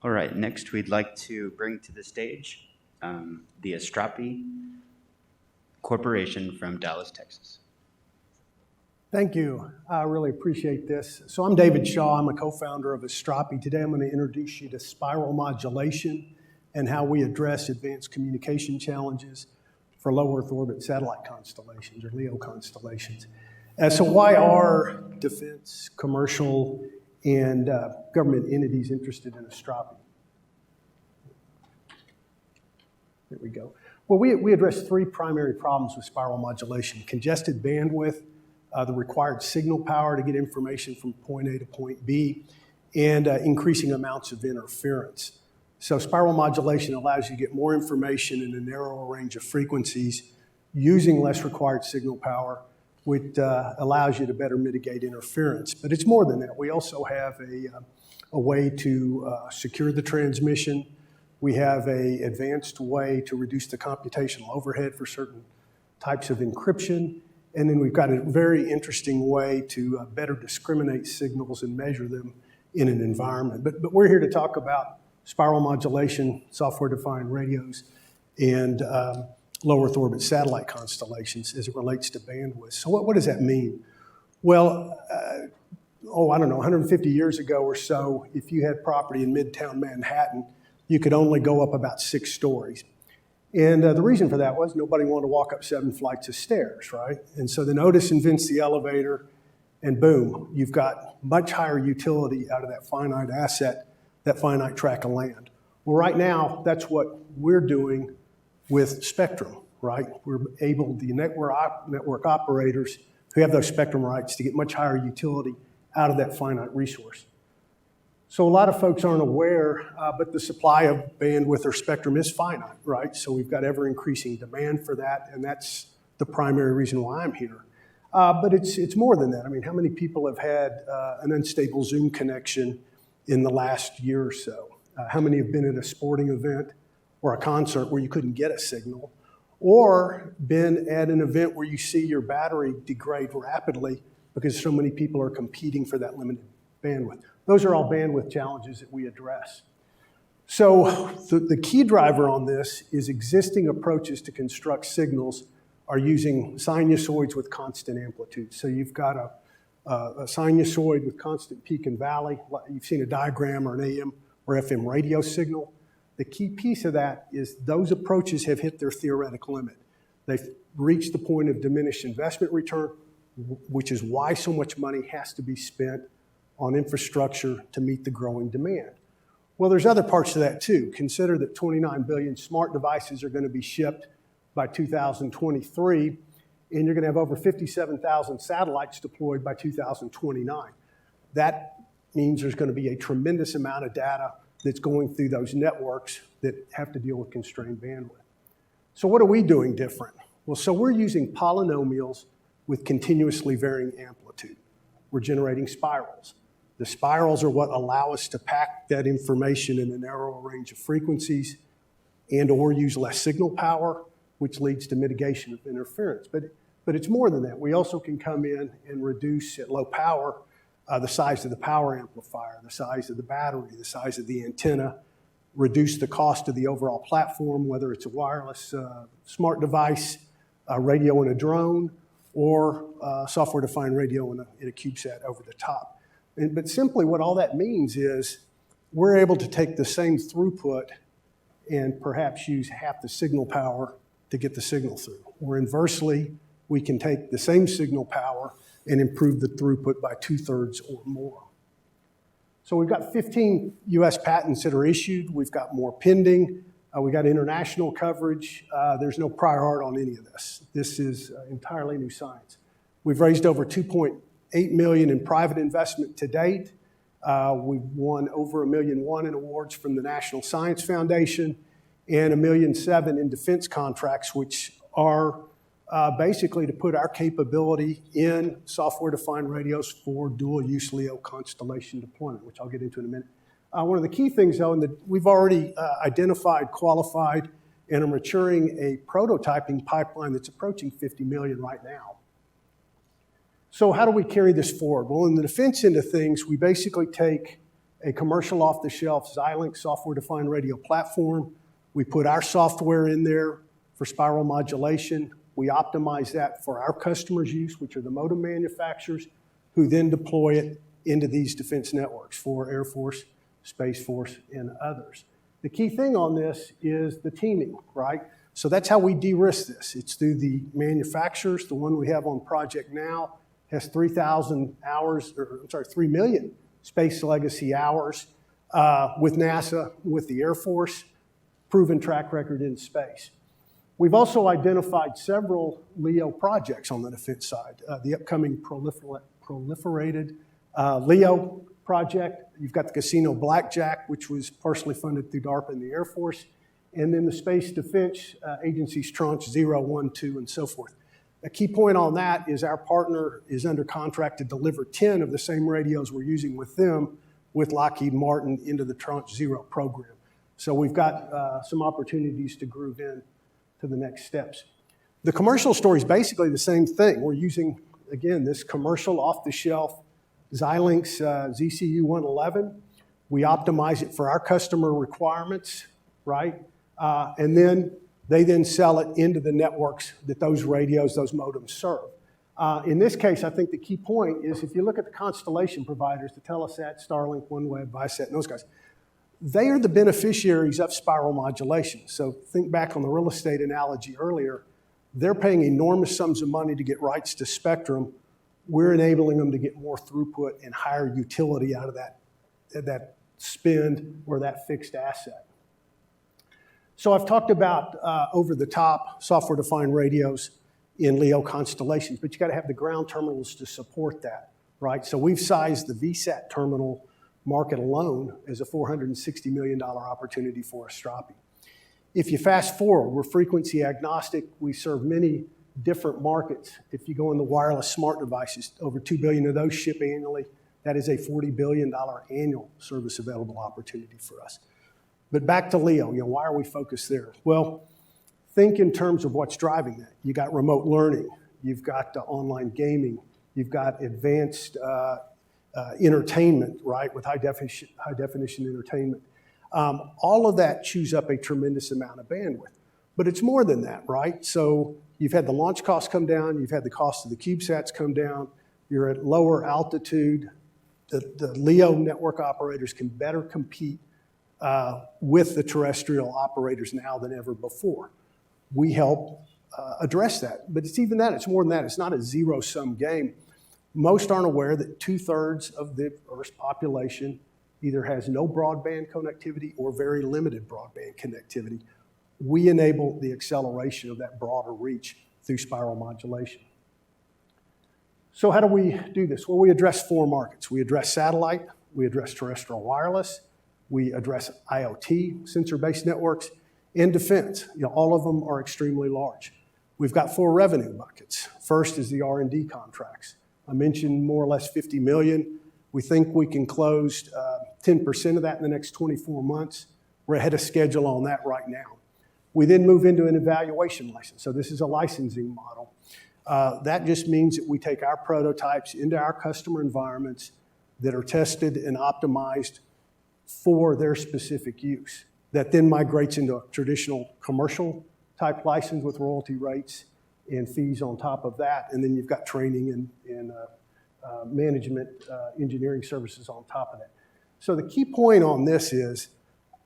All right, next we'd like to bring to the stage the Astrapi Corporation from Dallas, Texas. Thank you. I really appreciate this. So I'm David Shaw. I'm a co-founder of Astrapi. Today I'm going to introduce you to spiral modulation and how we address advanced communication challenges for low Earth orbit satellite constellations or LEO constellations. So why are defense, commercial, and government entities interested in Astrapi? There we go. Well, we address three primary problems with spiral modulation: congested bandwidth, the required signal power to get information from point A to point B, and increasing amounts of interference. So spiral modulation allows you to get more information in a narrower range of frequencies using less required signal power, which allows you to better mitigate interference. But it's more than that. We also have a way to secure the transmission. We have an advanced way to reduce the computational overhead for certain types of encryption. And then we've got a very interesting way to better discriminate signals and measure them in an environment. But we're here to talk about spiral modulation, software-defined radios, and low Earth orbit satellite constellations as it relates to bandwidth. So what does that mean? Well, I don't know, 150 years ago or so, if you had property in Midtown Manhattan, you could only go up about 6 stories. And the reason for that was nobody wanted to walk up 7 flights of stairs, right? And so then Otis invents the elevator, and boom, you've got much higher utility out of that finite asset, that finite tract of land. Well, right now, that's what we're doing with spectrum, right? We're able, the network operators who have those spectrum rights, to get much higher utility out of that finite resource. So a lot of folks aren't aware, but the supply of bandwidth or spectrum is finite, right? So we've got ever-increasing demand for that, and that's the primary reason why I'm here. But it's more than that. I mean, how many people have had an unstable Zoom connection in the last year or so? How many have been at a sporting event or a concert where you couldn't get a signal, or been at an event where you see your battery degrade rapidly because so many people are competing for that limited bandwidth? Those are all bandwidth challenges that we address. So the key driver on this is existing approaches to construct signals are using sinusoids with constant amplitude. So you've got a sinusoid with constant peak and valley. You've seen a diagram or an AM or FM radio signal. The key piece of that is those approaches have hit their theoretical limit. They've reached the point of diminished investment return, which is why so much money has to be spent on infrastructure to meet the growing demand. Well, there's other parts to that too. Consider that 29 billion smart devices are going to be shipped by 2023, and you're going to have over 57,000 satellites deployed by 2029. That means there's going to be a tremendous amount of data that's going through those networks that have to deal with constrained bandwidth. So what are we doing different? Well, so we're using polynomials with continuously varying amplitude. We're generating spirals. The spirals are what allow us to pack that information in a narrower range of frequencies and or use less signal power, which leads to mitigation of interference. But it's more than that. We also can come in and reduce at low power the size of the power amplifier, the size of the battery, the size of the antenna, reduce the cost of the overall platform, whether it's a wireless smart device, a radio in a drone, or software-defined radio in a CubeSat over the top. But simply what all that means is we're able to take the same throughput and perhaps use half the signal power to get the signal through. Or inversely, we can take the same signal power and improve the throughput by 2/3 or more. So we've got 15 US patents that are issued. We've got more pending. We got international coverage. There's no prior art on any of this. This is entirely new science. We've raised over $2.8 million in private investment to date. We've won over $1.1 million in awards from the National Science Foundation and $1.7 million in defense contracts, which are basically to put our capability in software-defined radios for dual-use LEO constellation deployment, which I'll get into in a minute. One of the key things, though, we've already identified, qualified, and are maturing a prototyping pipeline that's approaching $50 million right now. So how do we carry this forward? Well, in the defense end of things, we basically take a commercial off-the-shelf Xilinx software-defined radio platform. We put our software in there for spiral modulation. We optimize that for our customers' use, which are the modem manufacturers, who then deploy it into these defense networks for Air Force, Space Force, and others. The key thing on this is the teaming, right? So that's how we de-risk this. It's through the manufacturers. The one we have on project now has 3,000 hours, or I'm sorry, 3 million space legacy hours with NASA, with the Air Force, proven track record in space. We've also identified several LEO projects on the defense side. The upcoming proliferated LEO project. You've got the Casino Blackjack, which was partially funded through DARPA and the Air Force, and then the Space Defense Agency's Tranche 0, 1, 2, and so forth. A key point on that is our partner is under contract to deliver 10 of the same radios we're using with them with Lockheed Martin into the Tranche 0 program. So we've got some opportunities to groove in to the next steps. The commercial story is basically the same thing. We're using, again, this commercial off-the-shelf Xilinx ZCU-111. We optimize it for our customer requirements, right? And then they then sell it into the networks that those radios, those modems serve. In this case, I think the key point is if you look at the constellation providers, the Telesat, Starlink, OneWeb, Viasat, and those guys, they are the beneficiaries of spiral modulation. So think back on the real estate analogy earlier. They're paying enormous sums of money to get rights to spectrum. We're enabling them to get more throughput and higher utility out of that spend or that fixed asset. So I've talked about over-the-top software-defined radios in LEO constellations, but you got to have the ground terminals to support that, right? So we've sized the VSAT terminal market alone as a $460 million opportunity for Astrapi. If you fast forward, we're frequency agnostic. We serve many different markets. If you go into wireless smart devices, over 2 billion of those ship annually. That is a $40 billion annual service available opportunity for us. But back to LEO, why are we focused there? Well, think in terms of what's driving that. You got remote learning, you've got online gaming, you've got advanced entertainment, right, with high definition entertainment. All of that chews up a tremendous amount of bandwidth. But it's more than that, right? So you've had the launch costs come down, you've had the cost of the CubeSats come down, you're at lower altitude. The LEO network operators can better compete with the terrestrial operators now than ever before. We help address that. But it's even that, it's more than that. It's not a zero-sum game. Most aren't aware that 2/3 of the Earth's population either has no broadband connectivity or very limited broadband connectivity. We enable the acceleration of that broader reach through spiral modulation. So how do we do this? Well, we address 4 markets. We address satellite, we address terrestrial wireless, we address IoT, sensor-based networks, and defense. All of them are extremely large. We've got 4 revenue buckets. First is the R&D contracts. I mentioned more or less 50 million. We think we can close 10% of that in the next 24 months. We're ahead of schedule on that right now. We then move into an evaluation license. So this is a licensing model. That just means that we take our prototypes into our customer environments that are tested and optimized for their specific use. That then migrates into a traditional commercial type license with royalty rates and fees on top of that. And then you've got training and management engineering services on top of that. So the key point on this is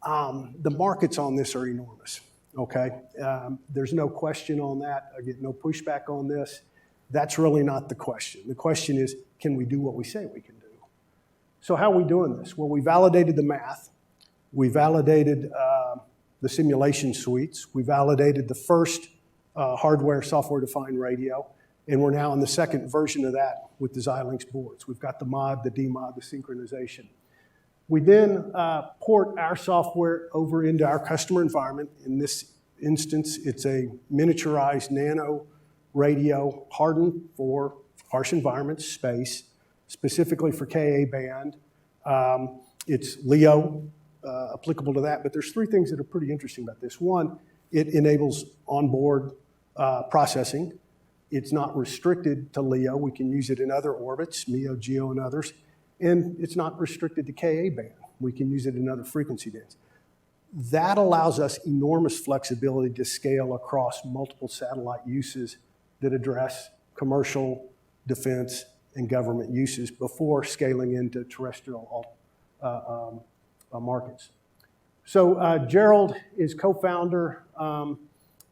the markets on this are enormous, okay? There's no question on that. I get no pushback on this. That's really not the question. The question is, can we do what we say we can do? So how are we doing this? Well, we validated the math. We validated the simulation suites. We validated the first hardware software-defined radio, and we're now in the second version of that with the Xilinx boards. We've got the mod, the demod, the synchronization. We then port our software over into our customer environment. In this instance, it's a miniaturized nano radio hardened for harsh environments, space, specifically for Ka band. It's LEO applicable to that, but there's 3 things that are pretty interesting about this. One, it enables onboard processing. It's not restricted to LEO. We can use it in other orbits, MEO, GEO, and others. And it's not restricted to Ka band. We can use it in other frequency bands. That allows us enormous flexibility to scale across multiple satellite uses that address commercial, defense, and government uses before scaling into terrestrial markets. So Gerald is co-founder,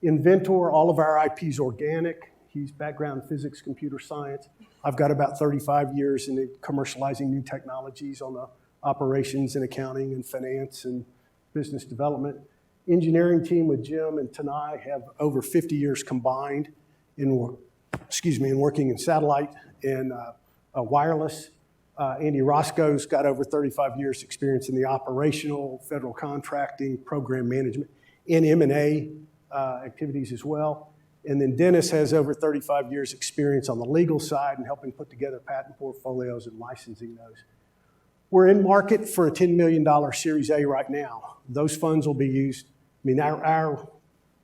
inventor. All of our IP is organic. He's background in physics, computer science. I've got about 35 years in commercializing new technologies on the operations and accounting and finance and business development. Engineering team with Jim and Tanai have over 50 years combined in working in satellite and wireless. Andy Roscoe's got over 35 years experience in the operational, federal contracting, program management, and M&A activities as well. And then Dennis has over 35 years experience on the legal side and helping put together patent portfolios and licensing those. We're in market for a $10 million Series A right now. Those funds will be used. I mean, our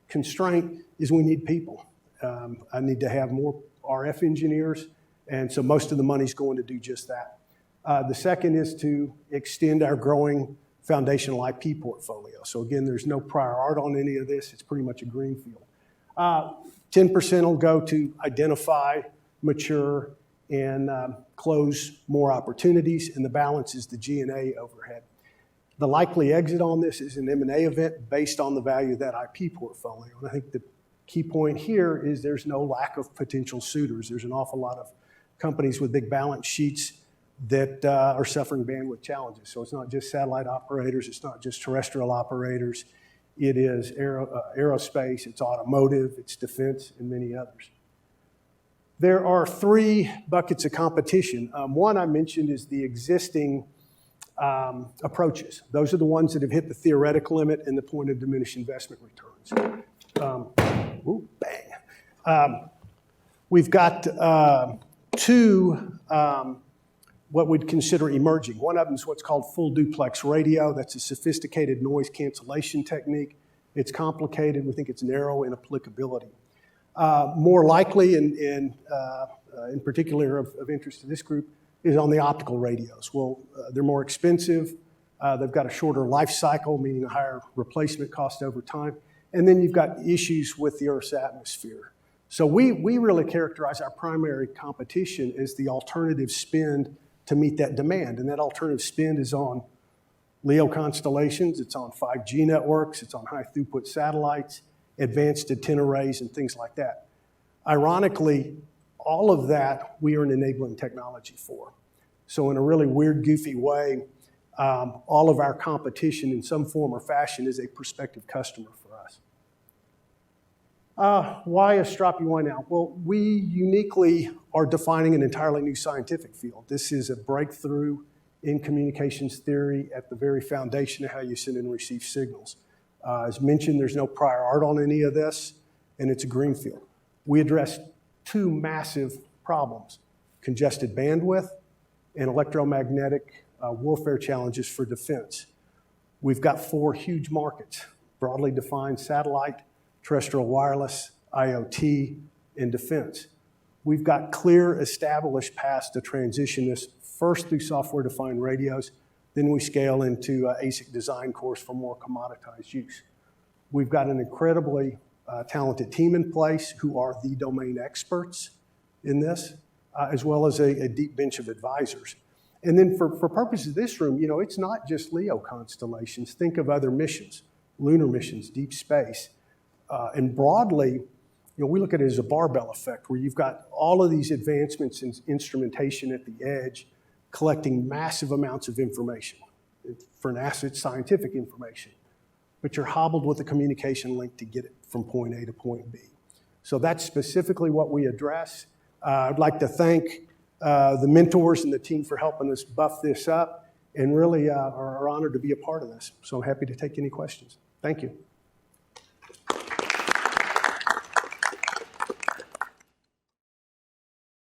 constraint is we need people. I need to have more RF engineers, and so most of the money's going to do just that. The second is to extend our growing foundational IP portfolio. So again, there's no prior art on any of this. It's pretty much a greenfield. 10% will go to identify, mature, and close more opportunities, and the balance is the G&A overhead. The likely exit on this is an M&A event based on the value of that IP portfolio. And I think the key point here is there's no lack of potential suitors. There's an awful lot of companies with big balance sheets that are suffering bandwidth challenges. So it's not just satellite operators, it's not just terrestrial operators, it is aerospace, it's automotive, it's defense, and many others. There are three buckets of competition. One I mentioned is the existing approaches. Those are the ones that have hit the theoretical limit and the point of diminished investment returns. We've got two what we'd consider emerging. One of them is what's called full duplex radio. That's a sophisticated noise cancellation technique. It's complicated. We think it's narrow in applicability. More likely, and in particular of interest to this group, is on the optical radios. Well, they're more expensive. They've got a shorter life cycle, meaning a higher replacement cost over time. And then you've got issues with the Earth's atmosphere. So we really characterize our primary competition as the alternative spend to meet that demand. And that alternative spend is on LEO constellations, it's on 5G networks, it's on high throughput satellites, advanced antenna arrays, and things like that. Ironically, all of that we are an enabling technology for. So in a really weird, goofy way, all of our competition in some form or fashion is a prospective customer for us. Why Astrapi? Why now? Well, we uniquely are defining an entirely new scientific field. This is a breakthrough in communications theory at the very foundation of how you send and receive signals. As mentioned, there's no prior art on any of this, and it's a greenfield. We address two massive problems: congested bandwidth and electromagnetic warfare challenges for defense. We've got four huge markets: broadly defined satellite, terrestrial wireless, IoT, and defense. We've got clear established paths to transition this first through software-defined radios, then we scale into ASIC design course for more commoditized use. We've got an incredibly talented team in place who are the domain experts in this, as well as a deep bench of advisors. And then for purposes of this room, it's not just LEO constellations. Think of other missions, lunar missions, deep space. And broadly, we look at it as a barbell effect, where you've got all of these advancements in instrumentation at the edge, collecting massive amounts of information. For NASA, it's scientific information, but you're hobbled with a communication link to get it from point A to point B. So that's specifically what we address. I'd like to thank the mentors and the team for helping us buff this up, and really are honored to be a part of this. So I'm happy to take any questions. Thank you.